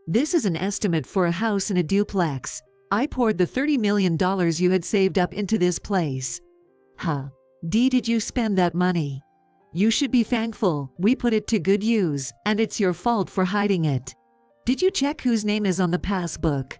This is an estimate for a house in a duplex. I poured the $30 million you had saved up into this place. Huh. Did you spend that money? You should be thankful. We put it to good use, and it's your fault for hiding it. Did you check whose name is on the passbook?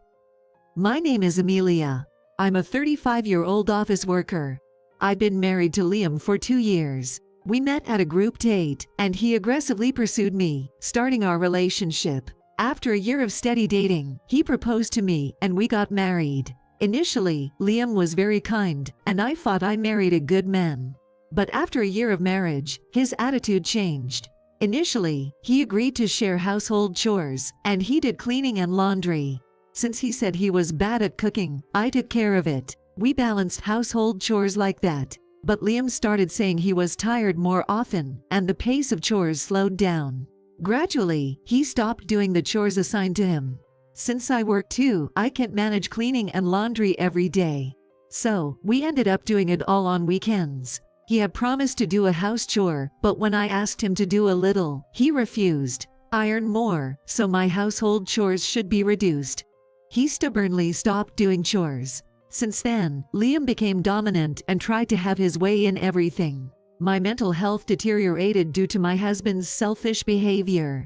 My name is Amelia. I'm a 35-year-old office worker. I've been married to Liam for 2 years. We met at a group date, and he aggressively pursued me, starting our relationship. After a year of steady dating, he proposed to me and we got married. Initially, Liam was very kind, and I thought I married a good man. But after a year of marriage, his attitude changed. Initially, he agreed to share household chores, and he did cleaning and laundry. Since he said he was bad at cooking, I took care of it. We balanced household chores like that. But Liam started saying he was tired more often, and the pace of chores slowed down. Gradually, he stopped doing the chores assigned to him. Since I work too, I can't manage cleaning and laundry every day. So, we ended up doing it all on weekends. He had promised to do a house chore, but when I asked him to do a little, he refused. I earn more, so my household chores should be reduced. He stubbornly stopped doing chores. Since then, Liam became dominant and tried to have his way in everything. My mental health deteriorated due to my husband's selfish behavior.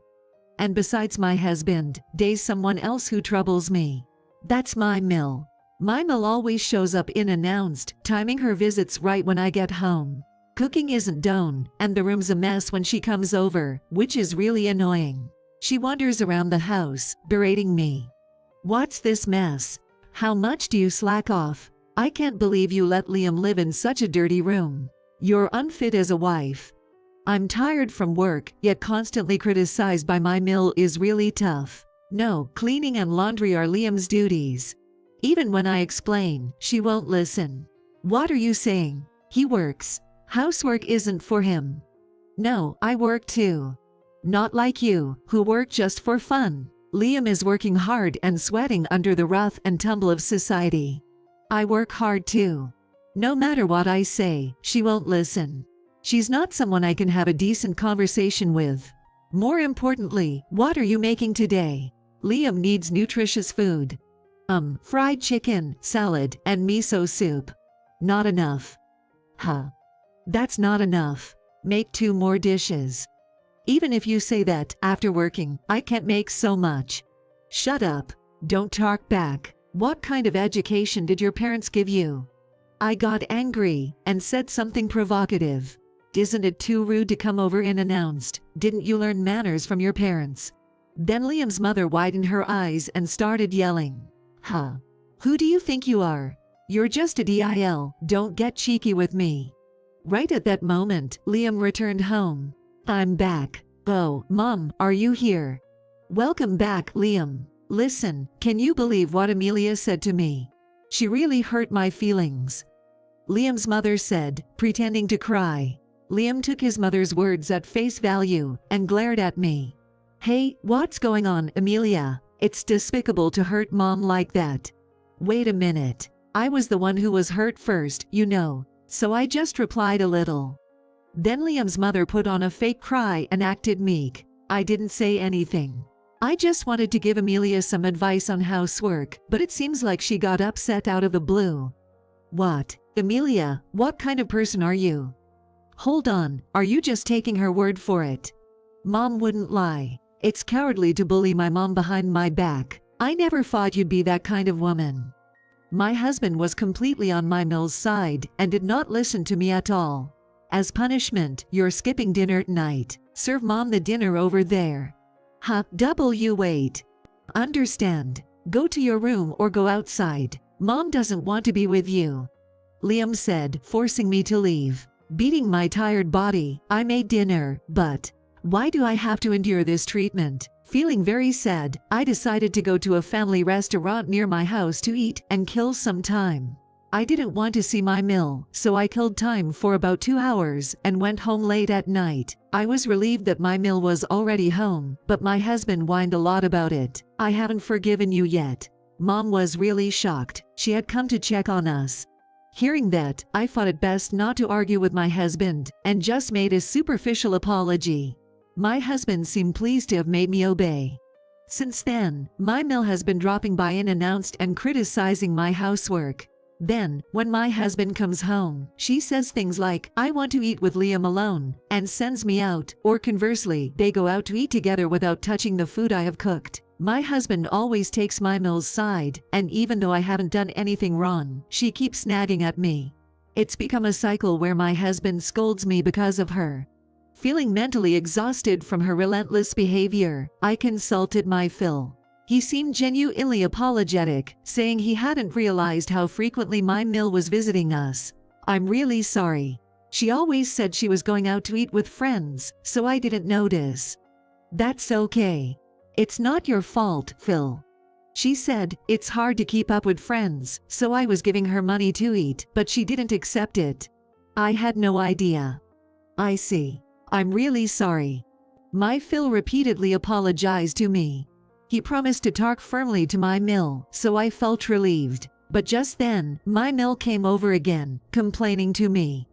And besides my husband, there's someone else who troubles me. That's my mill. My mill always shows up unannounced, timing her visits right when I get home. Cooking isn't done, and the room's a mess when she comes over, which is really annoying. She wanders around the house, berating me. What's this mess? How much do you slack off? I can't believe you let Liam live in such a dirty room. You're unfit as a wife. I'm tired from work, yet constantly criticized by my mill is really tough. No, cleaning and laundry are Liam's duties. Even when I explain, she won't listen. What are you saying? He works. Housework isn't for him. No, I work too. Not like you, who work just for fun. Liam is working hard and sweating under the rough and tumble of society. I work hard too. No matter what I say, she won't listen. She's not someone I can have a decent conversation with. More importantly, what are you making today? Liam needs nutritious food. Fried chicken, salad, and miso soup. Not enough. Huh. That's not enough. Make 2 more dishes. Even if you say that, after working, I can't make so much. Shut up. Don't talk back. What kind of education did your parents give you? I got angry and said something provocative. Isn't it too rude to come over unannounced? Didn't you learn manners from your parents? Then Liam's mother widened her eyes and started yelling. Huh. Who do you think you are? You're just a DIL, don't get cheeky with me. Right at that moment, Liam returned home. I'm back. Oh, Mom, are you here? Welcome back, Liam. Listen, can you believe what Amelia said to me? She really hurt my feelings. Liam's mother said, pretending to cry. Liam took his mother's words at face value and glared at me. Hey, what's going on, Amelia? It's despicable to hurt Mom like that. Wait a minute. I was the one who was hurt first, you know, so I just replied a little. Then Liam's mother put on a fake cry and acted meek. I didn't say anything. I just wanted to give Amelia some advice on housework, but it seems like she got upset out of the blue. What? Amelia, what kind of person are you? Hold on, are you just taking her word for it? Mom wouldn't lie. It's cowardly to bully my mom behind my back. I never thought you'd be that kind of woman. My husband was completely on my mill's side and did not listen to me at all. As punishment, you're skipping dinner tonight. Serve Mom the dinner over there. Huh, wait. Understand. Go to your room or go outside. Mom doesn't want to be with you. Liam said, forcing me to leave. Beating my tired body, I made dinner, but why do I have to endure this treatment? Feeling very sad, I decided to go to a family restaurant near my house to eat and kill some time. I didn't want to see my mill, so I killed time for about 2 hours and went home late at night. I was relieved that my mill was already home, but my husband whined a lot about it. I haven't forgiven you yet. Mom was really shocked. She had come to check on us. Hearing that, I thought it best not to argue with my husband and just made a superficial apology. My husband seemed pleased to have made me obey. Since then, my Mill has been dropping by unannounced and criticizing my housework. Then, when my husband comes home, she says things like, "I want to eat with Liam alone," and sends me out, or conversely, they go out to eat together without touching the food I have cooked. My husband always takes my Mill's side, and even though I haven't done anything wrong, she keeps nagging at me. It's become a cycle where my husband scolds me because of her. Feeling mentally exhausted from her relentless behavior, I consulted my Phil. He seemed genuinely apologetic, saying he hadn't realized how frequently my Mill was visiting us. "I'm really sorry. She always said she was going out to eat with friends, so I didn't notice." "That's okay. It's not your fault, Phil." She said, "It's hard to keep up with friends, so I was giving her money to eat, but she didn't accept it." I had no idea. "I see. I'm really sorry." My Phil repeatedly apologized to me. He promised to talk firmly to my Mill, so I felt relieved. But just then, my Mill came over again, complaining to me.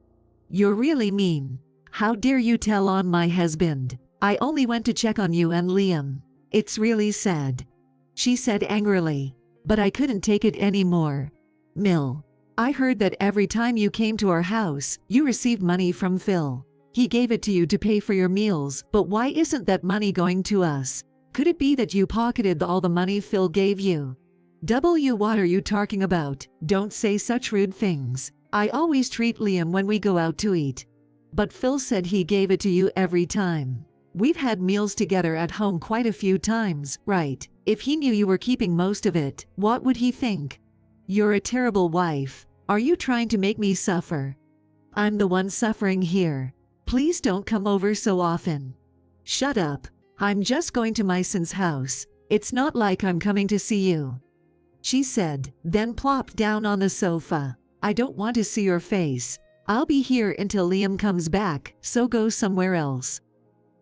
"You're really mean. How dare you tell on my husband? I only went to check on you and Liam. It's really sad," she said angrily. But I couldn't take it anymore. "Mill, I heard that every time you came to our house, you received money from Phil. He gave it to you to pay for your meals, but why isn't that money going to us? Could it be that you pocketed all the money Phil gave you?" What are you talking about? Don't say such rude things. I always treat Liam when we go out to eat. But Phil said he gave it to you every time. We've had meals together at home quite a few times, right? If he knew you were keeping most of it, what would he think? You're a terrible wife. Are you trying to make me suffer? I'm the one suffering here. Please don't come over so often. Shut up. I'm just going to my son's house. It's not like I'm coming to see you," she said, then plopped down on the sofa. "I don't want to see your face. I'll be here until Liam comes back, so go somewhere else."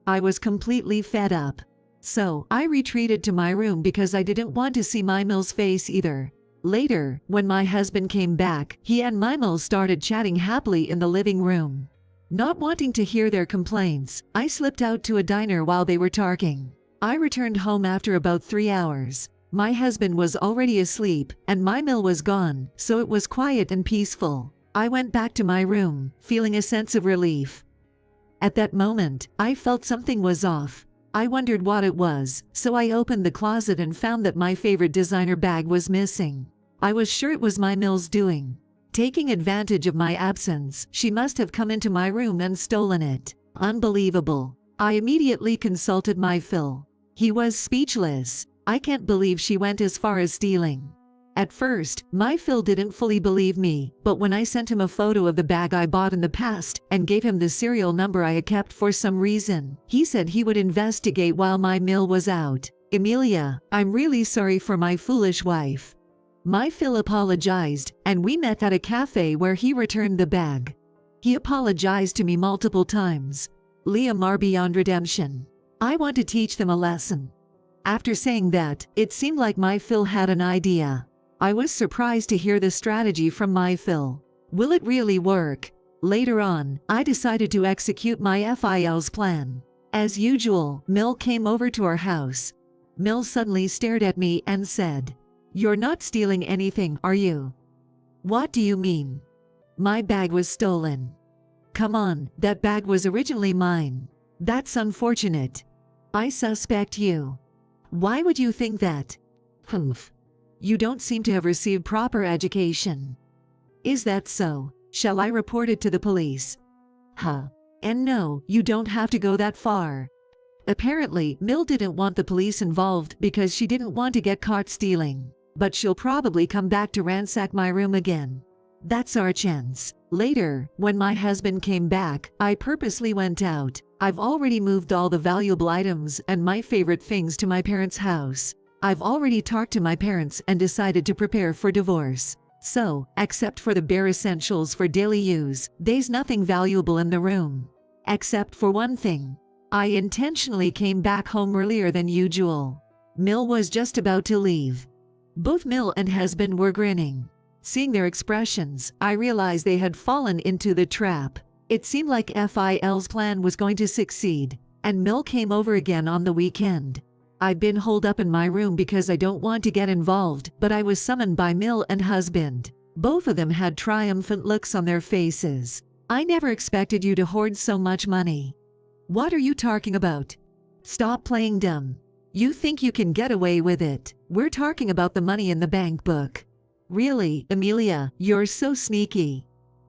I was completely fed up. So, I retreated to my room because I didn't want to see my Mill's face either. Later, when my husband came back, he and my Mill started chatting happily in the living room. Not wanting to hear their complaints, I slipped out to a diner while they were talking. I returned home after about 3 hours. My husband was already asleep, and my Mill was gone, so it was quiet and peaceful. I went back to my room, feeling a sense of relief. At that moment, I felt something was off. I wondered what it was, so I opened the closet and found that my favorite designer bag was missing. I was sure it was my Mill's doing. Taking advantage of my absence, she must have come into my room and stolen it. Unbelievable. I immediately consulted my Phil. He was speechless. I can't believe she went as far as stealing. At first, my Phil didn't fully believe me, but when I sent him a photo of the bag I bought in the past and gave him the serial number I had kept for some reason, he said he would investigate while my Mill was out. "Emilia, I'm really sorry for my foolish wife." My Phil apologized, and we met at a cafe where he returned the bag. He apologized to me multiple times. "Liam are beyond redemption. I want to teach them a lesson." After saying that, it seemed like my Phil had an idea. I was surprised to hear the strategy from my Phil. Will it really work? Later on, I decided to execute my FIL's plan. As usual, Mill came over to our house. Mill suddenly stared at me and said, "You're not stealing anything, are you?" "What do you mean?" "My bag was stolen." "Come on, that bag was originally mine." "That's unfortunate." "I suspect you." "Why would you think that?" "Humph. You don't seem to have received proper education." "Is that so? Shall I report it to the police?" "Huh. And no, you don't have to go that far." Apparently, Mill didn't want the police involved because she didn't want to get caught stealing. But she'll probably come back to ransack my room again. That's our chance. Later, when my husband came back, I purposely went out. I've already moved all the valuable items and my favorite things to my parents' house. I've already talked to my parents and decided to prepare for divorce. So, except for the bare essentials for daily use, there's nothing valuable in the room. Except for one thing. I intentionally came back home earlier than usual. Mill was just about to leave. Both Mill and husband were grinning. Seeing their expressions, I realized they had fallen into the trap. It seemed like FIL's plan was going to succeed, and Mill came over again on the weekend. I've been holed up in my room because I don't want to get involved, but I was summoned by Mill and husband. Both of them had triumphant looks on their faces. I never expected you to hoard so much money. What are you talking about? Stop playing dumb. You think you can get away with it. We're talking about the money in the bank book. Really, Amelia, you're so sneaky.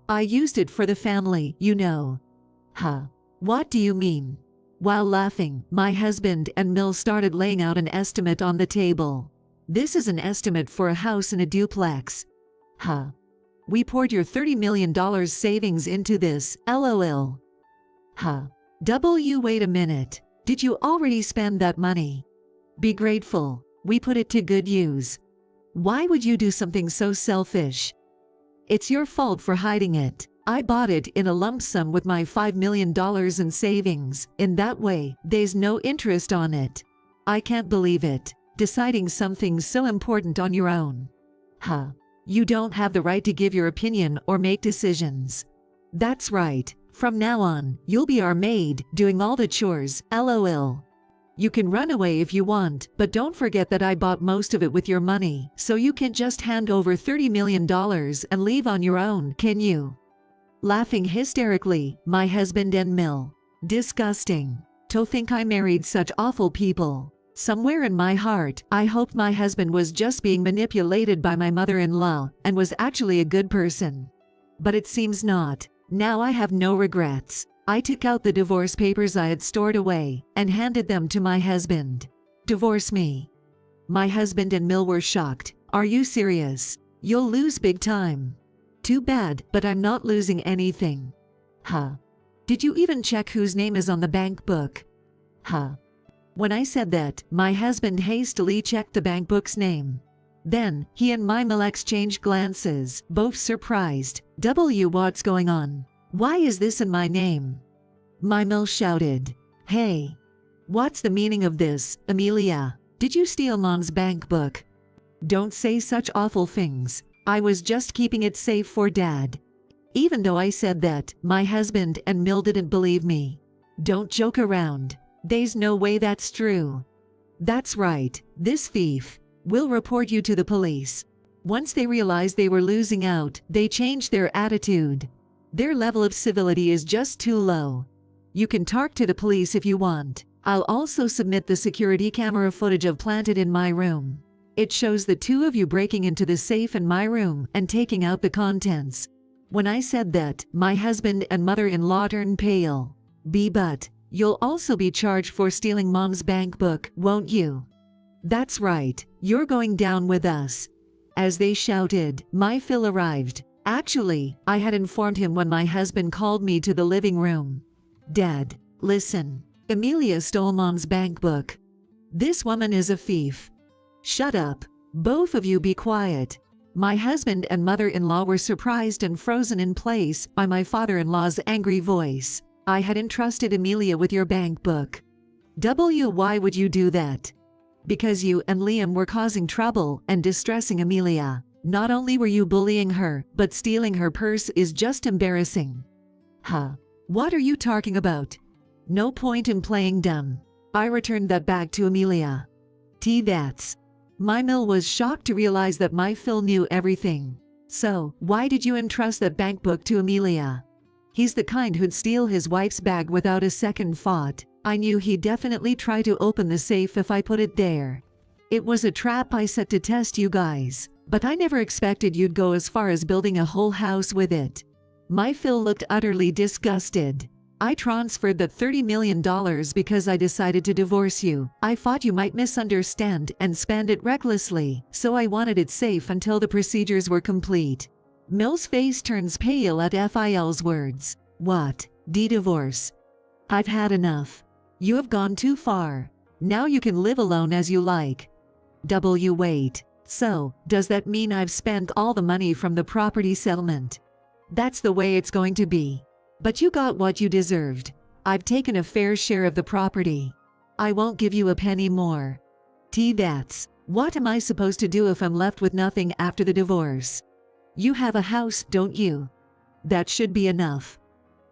I used it for the family, you know. Huh? What do you mean? While laughing, my husband and Mill started laying out an estimate on the table. This is an estimate for a house in a duplex. Huh? We poured your $30 million savings into this, LOL. Huh? Wait a minute. Did you already spend that money? Be grateful. We put it to good use. Why would you do something so selfish? It's your fault for hiding it. I bought it in a lump sum with my $5 million in savings. In that way, there's no interest on it. I can't believe it. Deciding something so important on your own. Huh? You don't have the right to give your opinion or make decisions. That's right. From now on, you'll be our maid, doing all the chores, LOL. You can run away if you want, but don't forget that I bought most of it with your money, so you can't just hand over $30 million and leave on your own, can you? Laughing hysterically, my husband and Mill. Disgusting. To think I married such awful people. Somewhere in my heart, I hoped my husband was just being manipulated by my mother-in-law and was actually a good person. But it seems not. Now I have no regrets. I took out the divorce papers I had stored away and handed them to my husband. Divorce me. My husband and Mill were shocked. Are you serious? You'll lose big time. Too bad, but I'm not losing anything. Huh? Did you even check whose name is on the bank book? Huh? When I said that, my husband hastily checked the bank book's name. Then, he and my Mill exchanged glances, both surprised. What's going on? Why is this in my name? My Mill shouted. Hey! What's the meaning of this, Amelia? Did you steal Mom's bank book? Don't say such awful things. I was just keeping it safe for Dad. Even though I said that, my husband and Mill didn't believe me. Don't joke around. There's no way that's true. That's right, this thief. We'll report you to the police. Once they realized they were losing out, they changed their attitude. Their level of civility is just too low. You can talk to the police if you want. I'll also submit the security camera footage I've planted in my room. It shows the two of you breaking into the safe in my room and taking out the contents. When I said that, my husband and mother-in-law turned pale. But you'll also be charged for stealing Mom's bank book, won't you? That's right, you're going down with us. As they shouted, my Phil arrived. Actually, I had informed him when my husband called me to the living room. Dad, listen. Amelia stole Mom's bank book. This woman is a thief. Shut up. Both of you be quiet. My husband and mother-in-law were surprised and frozen in place by my father-in-law's angry voice. I had entrusted Amelia with your bank book. Why would you do that? Because you and Liam were causing trouble and distressing Amelia. Not only were you bullying her, but stealing her purse is just embarrassing. Huh? What are you talking about? No point in playing dumb. I returned that bag to Amelia. That's. My Mill was shocked to realize that my Phil knew everything. So, why did you entrust that bank book to Amelia? He's the kind who'd steal his wife's bag without a second thought. I knew he'd definitely try to open the safe if I put it there. It was a trap I set to test you guys. But I never expected you'd go as far as building a whole house with it. My Phil looked utterly disgusted. I transferred the $30 million because I decided to divorce you. I thought you might misunderstand and spend it recklessly, so I wanted it safe until the procedures were complete. Mill's face turns pale at Phil's words. What? Divorce? I've had enough. You have gone too far. Now you can live alone as you like. Wait. So, does that mean I've spent all the money from the property settlement? That's the way it's going to be. But you got what you deserved. I've taken a fair share of the property. I won't give you a penny more. That's. What am I supposed to do if I'm left with nothing after the divorce? You have a house, don't you? That should be enough.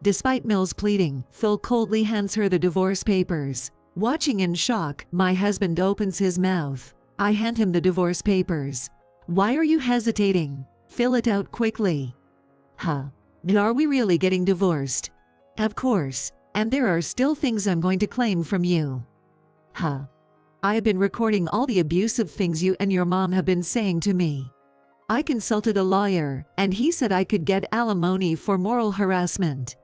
Despite Mill's pleading, Phil coldly hands her the divorce papers. Watching in shock, my husband opens his mouth. I hand him the divorce papers. Why are you hesitating? Fill it out quickly. Huh. Are we really getting divorced? Of course. And there are still things I'm going to claim from you. Huh. I have been recording all the abusive things you and your mom have been saying to me. I consulted a lawyer, and he said I could get alimony for moral harassment.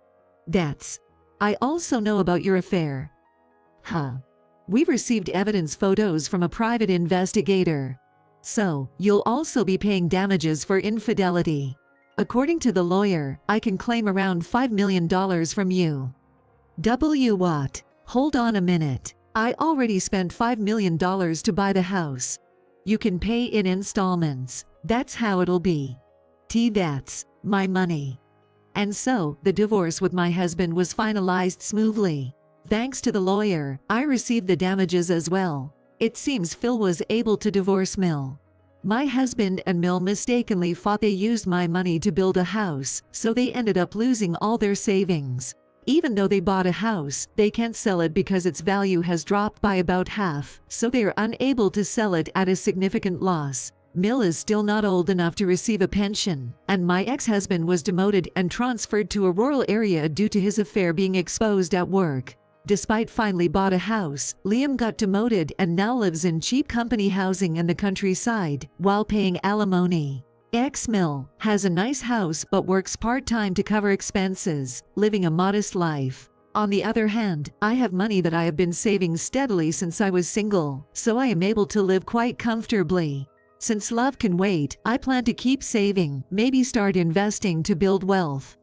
I also know about your affair. Huh. We've received evidence photos from a private investigator. So, you'll also be paying damages for infidelity. According to the lawyer, I can claim around $5 million from you. What? Hold on a minute. I already spent $5 million to buy the house. You can pay in installments. That's how it'll be. That's my money. And so, the divorce with my husband was finalized smoothly. Thanks to the lawyer, I received the damages as well. It seems Phil was able to divorce Mill. My husband and Mill mistakenly thought they used my money to build a house, so they ended up losing all their savings. Even though they bought a house, they can't sell it because its value has dropped by about half, so they are unable to sell it at a significant loss. Mill is still not old enough to receive a pension, and my ex-husband was demoted and transferred to a rural area due to his affair being exposed at work. Despite finally bought a house, Liam got demoted and now lives in cheap company housing in the countryside, while paying alimony. Ex-Mill has a nice house but works part-time to cover expenses, living a modest life. On the other hand, I have money that I have been saving steadily since I was single, so I am able to live quite comfortably. Since love can wait, I plan to keep saving, maybe start investing to build wealth.